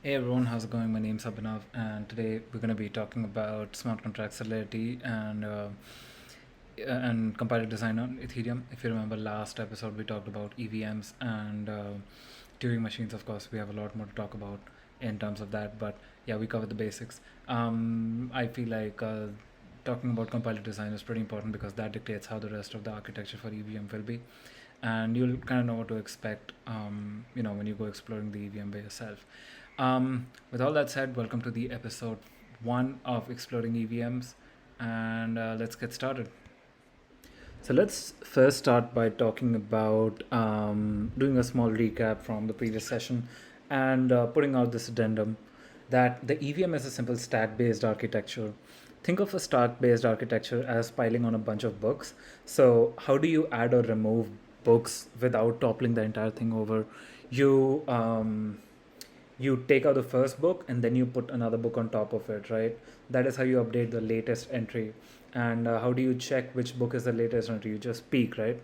Hey everyone, how's it going? My name's Abhinav, and today we're going to be talking about smart contract Solidity and compiler design on Ethereum. If you remember last episode, we talked about EVMs and Turing machines. Of course, we have a lot more to talk about in terms of that, but yeah, we covered the basics. I feel like talking about compiler design is pretty important because that dictates how the rest of the architecture for EVM will be, and you'll kind of know what to expect. When you go exploring the EVM by yourself. With all that said, welcome to the episode one of exploring EVMs, and let's get started. So let's first start by talking about doing a small recap from the previous session and putting out this addendum that the EVM is a simple stack-based architecture. Think of a stack-based architecture as piling on a bunch of books. So how do you add or remove books without toppling the entire thing over? You take out the first book and then you put another book on top of it, right? That is how you update the latest entry. And how do you check which book is the latest entry? You just peek, right?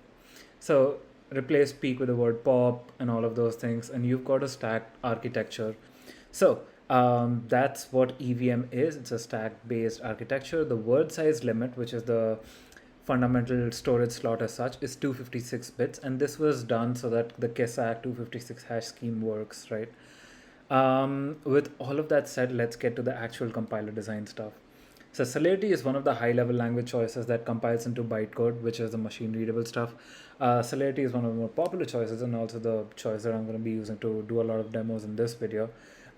So replace peek with the word pop and all of those things, and you've got a stacked architecture. So that's what EVM is. It's a stack-based architecture. The word size limit, which is the fundamental storage slot as such, is 256 bits, and this was done so that the KESAC 256 hash scheme works, right? With all of that said, let's get to the actual compiler design stuff. So Solidity is one of the high-level language choices that compiles into bytecode, which is the machine-readable stuff. Solidity is one of the more popular choices and also the choice that I'm going to be using to do a lot of demos in this video.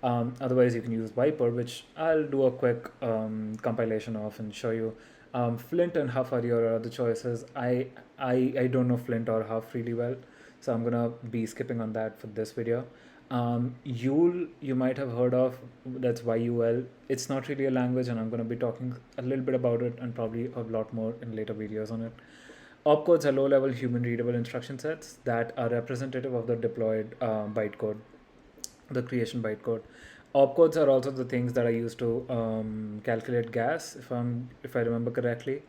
Otherwise, you can use Viper, which I'll do a quick compilation of and show you. Flint and Huff are your other choices. I don't know Flint or Huff really well, so I'm gonna be skipping on that for this video. You might have heard of, that's YUL. It's not really a language, and I'm going to be talking a little bit about it and probably a lot more in later videos on it. Opcodes are low-level human-readable instruction sets that are representative of the deployed bytecode, the creation bytecode. Opcodes are also the things that are used to calculate gas, if I remember correctly,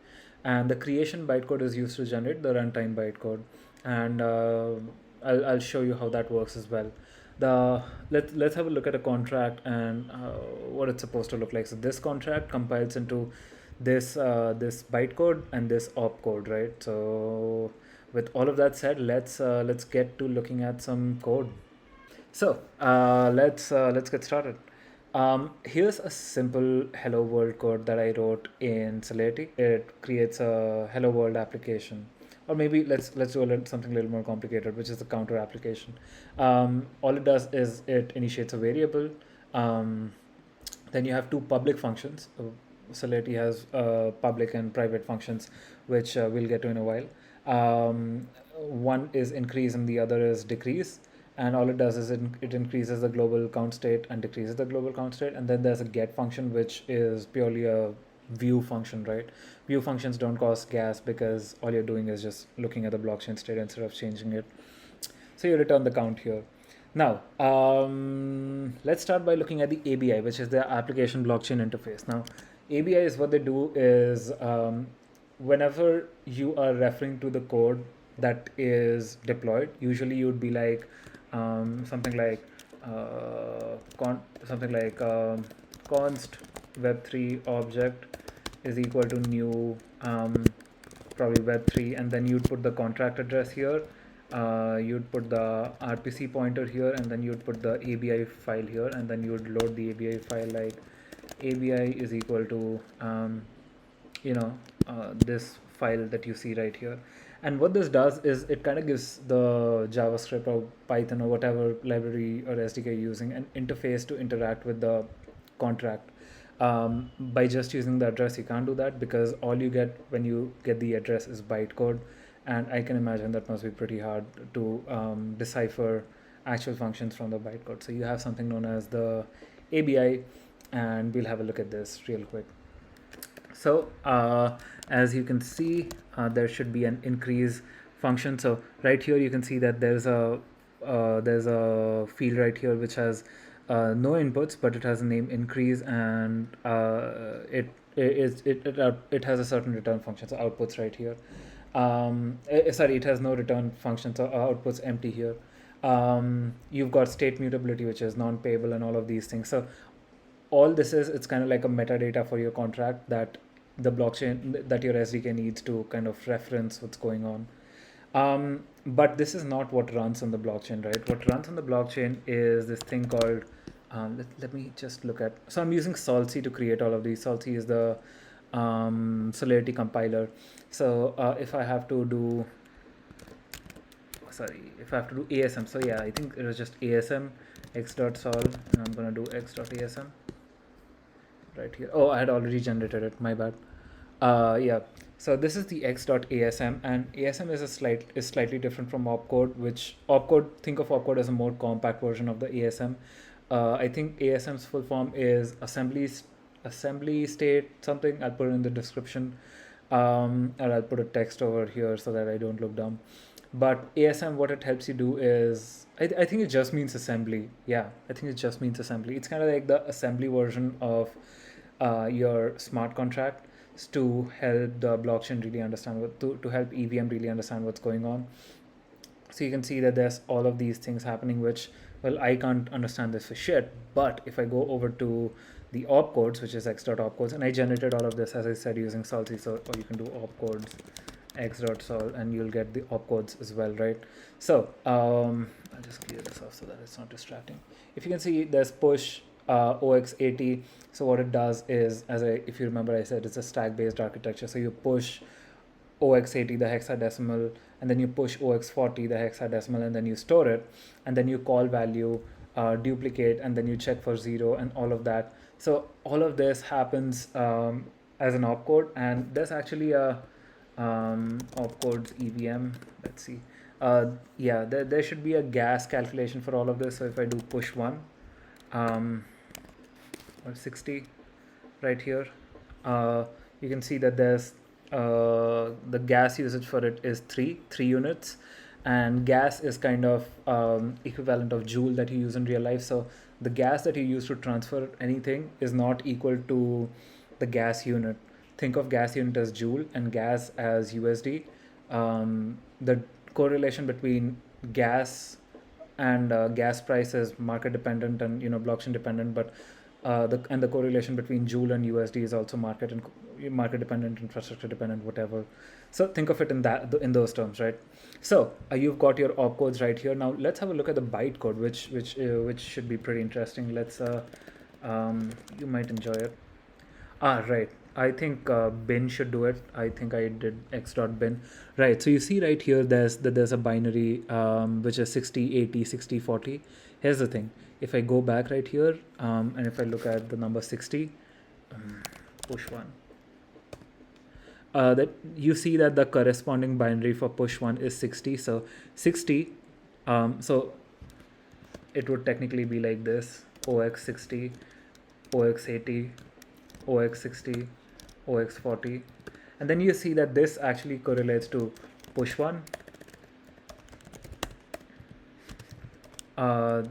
and the creation bytecode is used to generate the runtime bytecode, and I'll show you how that works as well. Let's have a look at a contract and what it's supposed to look like. So this contract compiles into this bytecode and this opcode, right? So with all of that said, let's get to looking at some code. So let's get started. Here's a simple Hello World code that I wrote in Solidity. It creates a Hello World application, or maybe let's do something a little more complicated, which is the counter application. All it does is it initiates a variable. Um, then you have two public functions. Solidity has public and private functions, which we'll get to in a while. One is increase and the other is decrease, and all it does is it increases the global count state and decreases the global count state. And then there's a get function, which is purely a view function, right? View functions don't cost gas because all you're doing is just looking at the blockchain state instead of changing it. So you return the count here. Now, let's start by looking at the ABI, which is the application blockchain interface. Now, ABI is what they do is whenever you are referring to the code that is deployed, usually you would be like something like const web3 object is equal to new probably web3, and then you'd put the contract address here. You'd put the RPC pointer here, and then you'd put the ABI file here, and then you'd load the ABI file like ABI is equal to this file that you see right here. And what this does is it kind of gives the JavaScript or Python or whatever library or SDK you're using an interface to interact with the contract. By just using the address, you can't do that because all you get when you get the address is bytecode, and I can imagine that must be pretty hard to decipher actual functions from the bytecode. So you have something known as the ABI, and we'll have a look at this real quick. So as you can see, there should be an increase function. So right here you can see that there's a field right here which has no inputs, but it has a name increase, and it has a certain return function. So outputs right here. Sorry, it has no return function, so outputs empty here. You've got state mutability, which is non-payable, and all of these things. So all this is, it's kind of like a metadata for your contract that the blockchain, that your SDK needs to kind of reference what's going on. But this is not what runs on the blockchain, right? What runs on the blockchain is this thing called, let me just look at, so I'm using Solidity to create all of these. Solidity is the Solidity compiler. So if I have to do, if I have to do ASM, so yeah, I think it was just ASM x.sol, and I'm gonna do x.asm right here. Oh, I had already generated it, my bad. Yeah, so this is the x.asm, and asm is slightly different from opcode, which opcode, think of opcode as a more compact version of the asm. I think asm's full form is assembly state something. I'll put it in the description, and I'll put a text over here so that I don't look dumb. But asm, what it helps you do is, I think it just means assembly. Yeah, I think it just means assembly. It's kind of like the assembly version of your smart contract, to help the blockchain really understand to help EVM really understand what's going on. So you can see that there's all of these things happening, which, well, I can't understand this for shit. But if I go over to the opcodes, which is x.opcodes, and I generated all of this, as I said, using Solidity. So, or you can do opcodes x.sol, and you'll get the opcodes as well, right? So I'll just clear this off so that it's not distracting. If you can see, there's push OX80. So what it does is, if you remember, I said it's a stack-based architecture. So you push OX80, the hexadecimal, and then you push OX40, the hexadecimal, and then you store it, and then you call value, duplicate, and then you check for 0 and all of that. So all of this happens as an opcode, and there's actually a opcodes EVM. Let's see. Yeah, there should be a gas calculation for all of this. So if I do push 1, or 60 right here, you can see that there's the gas usage for it is 3 units, and gas is kind of equivalent of joule that you use in real life. So the gas that you use to transfer anything is not equal to the gas unit. Think of gas unit as joule and gas as USD. The correlation between gas and gas price is market dependent and blockchain dependent, but the correlation between joule and USD is also market dependent, infrastructure dependent, whatever. So think of it in those terms, right? So you've got your opcodes right here. Now let's have a look at the bytecode, which should be pretty interesting. Let's you might enjoy it. Right. I think bin should do it. I think I did x.bin. Right. So you see right here, there's a binary which is 60, 80, 60, 40. Here's the thing. If I go back right here, and if I look at the number 60, push 1, that you see that the corresponding binary for push 1 is 60. So 60, so it would technically be like this: OX60, OX80, OX60, OX40, and then you see that this actually correlates to push 1, OX80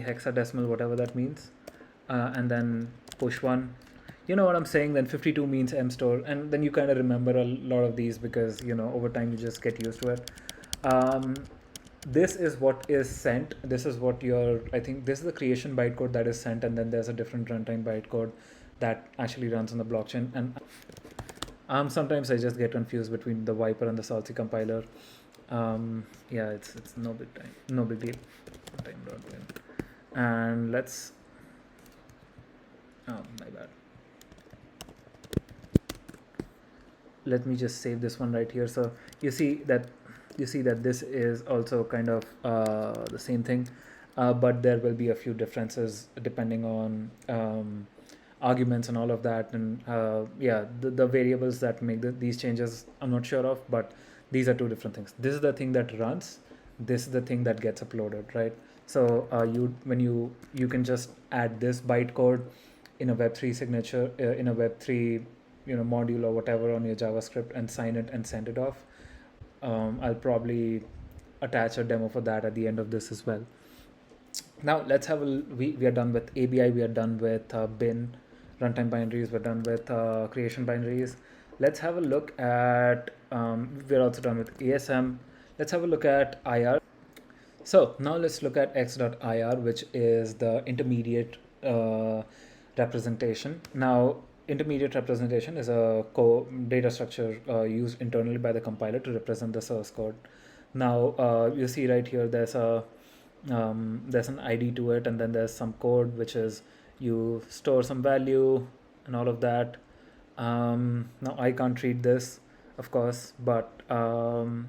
hexadecimal, whatever that means, and then push 1. You know what I'm saying? Then 52 means mstore, and then you kind of remember a lot of these because over time you just get used to it. This is what is sent. This is what I think this is the creation bytecode that is sent, and then there's a different runtime bytecode that actually runs on the blockchain. And sometimes I just get confused between the Viper and the Solidity compiler. Yeah, it's no big deal. And let's, oh my bad. Let me just save this one right here. So you see that this is also kind of the same thing, but there will be a few differences depending on arguments and all of that, and yeah, the variables that make these changes I'm not sure of, but these are two different things. This is the thing that runs, this is the thing that gets uploaded, right? So you can just add this bytecode in a Web3 signature, in a Web3 module or whatever on your JavaScript, and sign it and send it off. I'll probably attach a demo for that at the end of this as well. Now let's have we are done with ABI, we are done with bin runtime binaries, we're done with creation binaries. Let's have a look at we're also done with ASM. Let's have a look at IR. So now let's look at x.ir, which is the intermediate representation. Now, intermediate representation is a data structure used internally by the compiler to represent the source code. Now, you see right here, there's an ID to it, and then there's some code which is you store some value and all of that. Now I can't read this, of course, but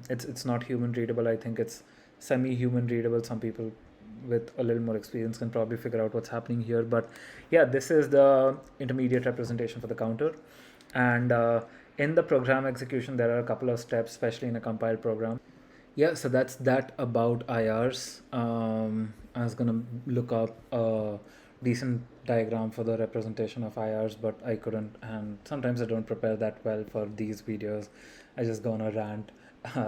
it's not human readable. I think it's semi-human readable. Some people with a little more experience can probably figure out what's happening here. But yeah, this is the intermediate representation for the counter. And in the program execution, there are a couple of steps, especially in a compiled program. Yeah, so that's that about IRs. I was gonna look up a decent diagram for the representation of IRs, but I couldn't. And sometimes I don't prepare that well for these videos. I just go on a rant.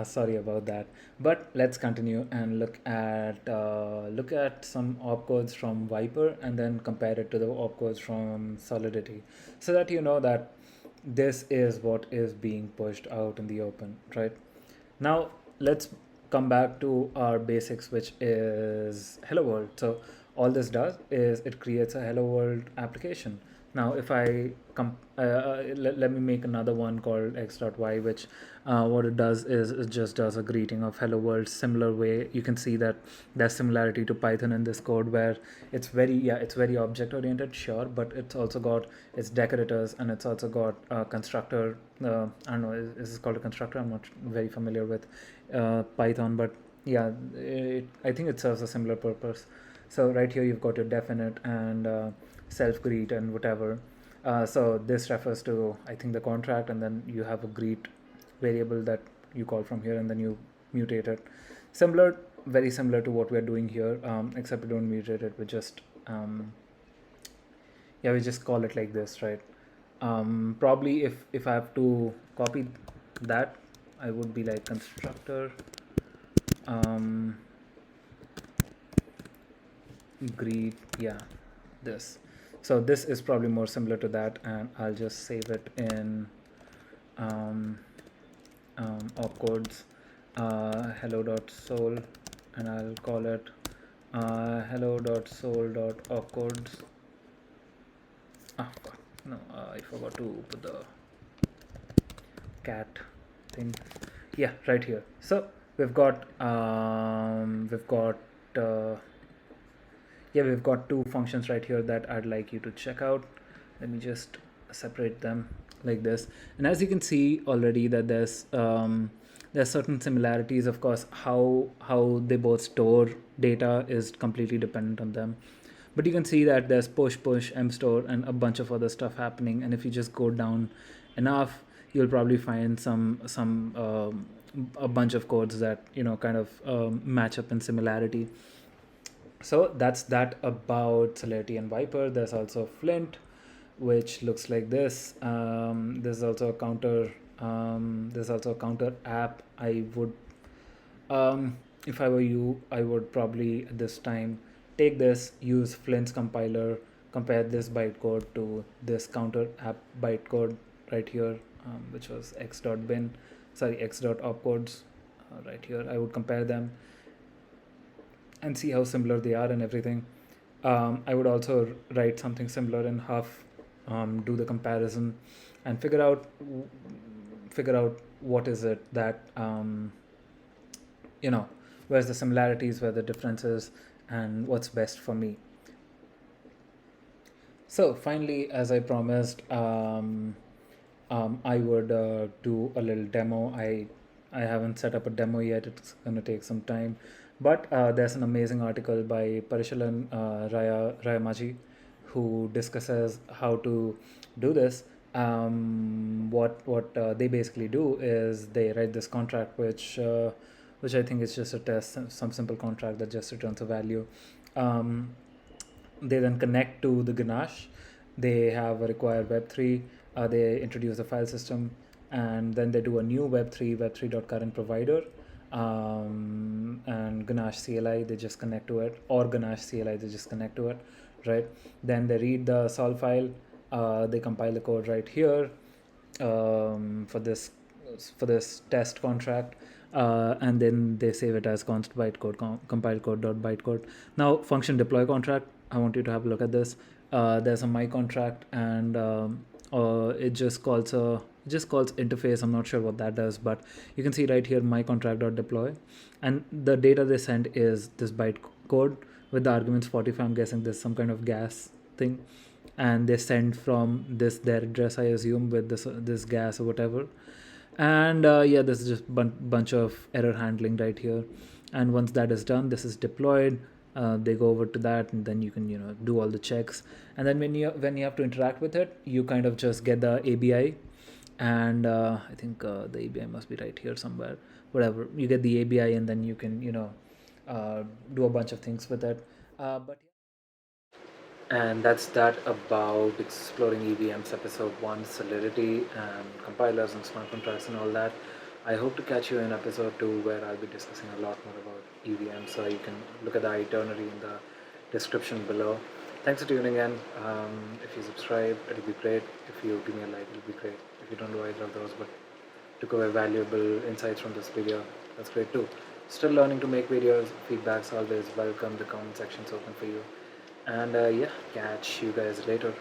Sorry about that. But let's continue and look at some opcodes from Viper and then compare it to the opcodes from Solidity, so that you know that this is what is being pushed out in the open, right? Now let's come back to our basics, which is Hello World. So all this does is it creates a Hello World application. Now if I let me make another one called x.y, which what it does is it just does a greeting of Hello World. Similar way, you can see that there's similarity to Python in this code, where it's very object oriented, sure, but it's also got its decorators, and it's also got a constructor. I don't know, is this called a constructor? I'm not very familiar with Python, but yeah, I think it serves a similar purpose. So right here you've got your definite and self greet and whatever. So this refers to, I think, the contract, and then you have a greet variable that you call from here, and then you mutate it. Very similar to what we're doing here, except we don't mutate it. We just call it like this, right? Probably if I have to copy that, I would be like constructor greet, yeah, this. So this is probably more similar to that, and I'll just save it in opcodes hello.sol, and I'll call it hello.sol.opcodes. Fuck, no, I forgot to put the cat thing. Yeah, right here. So we've got we've got two functions right here that I'd like you to check out. Let me just separate them like this, and as you can see already that there's certain similarities. Of course, how they both store data is completely dependent on them, but you can see that there's push mstore and a bunch of other stuff happening, and if you just go down enough, you'll probably find a bunch of codes that kind of match up in similarity. So that's that about Solidity and Viper. There's also Flint, which looks like this. There's also a counter. There's also a counter app. If I were you, I would probably at this time take this, use Flint's compiler, compare this bytecode to this counter app bytecode right here, which was x.opcodes right here. I would compare them and see how similar they are and everything. I would also write something similar in Huff, do the comparison, and figure out what is it that where's the similarities, where the differences, and what's best for me. So finally, as I promised, I would do a little demo. I haven't set up a demo yet. It's going to take some time. But there's an amazing article by Parishalan Rayamaji who discusses how to do this. What they basically do is they write this contract, which I think is just a test, some simple contract that just returns a value. They then connect to the Ganache. They have a require Web3. They introduce the file system, and then they do a new web3.current provider, and Ganache CLI, they just connect to it, or Ganache CLI, they just connect to it, right? Then they read the sol file, they compile the code right here for this test contract. and then they save it as const bytecode compile code dot bytecode. Now function deploy contract, I want you to have a look at this. There's a my contract, and it just calls interface. I'm not sure what that does, but you can see right here my contract dot deploy, and the data they send is this bytecode with the arguments 45. I'm guessing there's some kind of gas thing, and they send from this their address, I assume, with this gas or whatever. And yeah, this is just bunch of error handling right here. And once that is done, this is deployed. They go over to that, and then you can do all the checks. And then when you have to interact with it, you kind of just get the ABI, and I think the ABI must be right here somewhere. Whatever, you get the ABI, and then you can do a bunch of things with it. But and that's that about exploring EVMs episode 1, Solidity and compilers and smart contracts and all that. I hope to catch you in episode 2, where I'll be discussing a lot more about EVM. So you can look at the itinerary in the description below. Thanks for tuning in. If you subscribe, it'll be great. If you give me a like, it'll be great. If you don't do either of those but took away valuable insights from this video, that's great too. Still learning to make videos. Feedback's always welcome. The comment section's open for you. And yeah, catch you guys later.